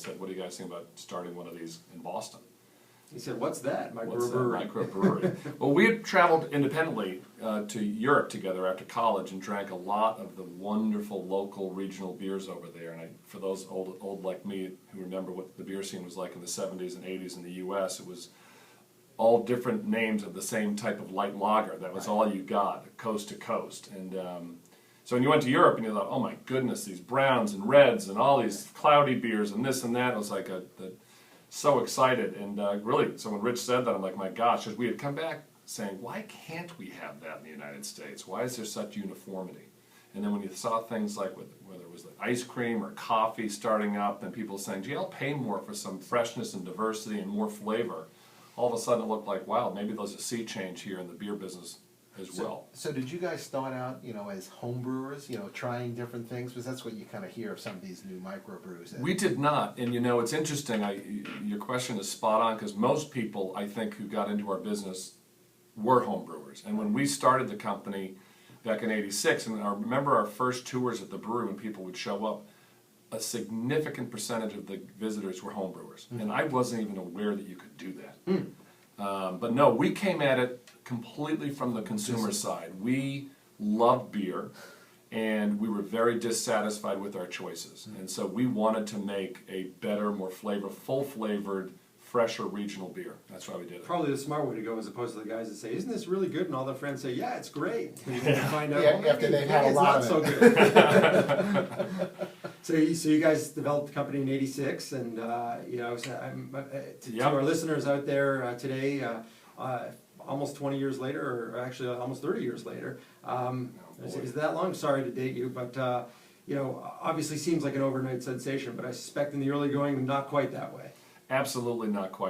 and said, what do you guys think about starting one of these in Boston? He said, what's that? What's that microbrewery? Well, we had traveled independently to Europe together after college and drank a lot of the wonderful local regional beers over there. And for those old like me who remember what the beer scene was like in the 70s and 80s in the U.S., it was all different names of the same type of light lager. That was all you got, coast to coast. And so when you went to Europe and you thought, oh my goodness, these browns and reds and all these cloudy beers and this and that, it was like so excited. And really, so when Rich said that, I'm like, my gosh, because we had come back saying, why can't we have that in the United States? Why is there such uniformity? And then when you saw things like whether it was like ice cream or coffee starting up, and people saying, gee, I'll pay more for some freshness and diversity and more flavor, all of a sudden it looked like, wow, maybe there's a sea change here in the beer business as well. So did you guys start out, as home brewers, trying different things? Because that's what you kind of hear of some of these new microbrews. We did not, and it's interesting. Your question is spot on, because most people, I think, who got into our business were home brewers. And when we started the company back in '86, and I remember our first tours at the brewery when people would show up, a significant percentage of the visitors were home brewers, and I wasn't even aware that you could do that. But no, we came at it completely from the consumer side. We loved beer, and we were very dissatisfied with our choices. And so we wanted to make a better, more full-flavored, fresher regional beer. That's why we did it. Probably the smart way to go, as opposed to the guys that say, isn't this really good? And all their friends say, yeah, it's great. And you find out, after they've had a lot it's of not it. so good. So you guys developed the company in '86, and to our listeners out there today, almost 20 years later, or actually almost 30 years later, is that long? Sorry to date you, but obviously seems like an overnight sensation. But I suspect in the early going, not quite that way. Absolutely not quite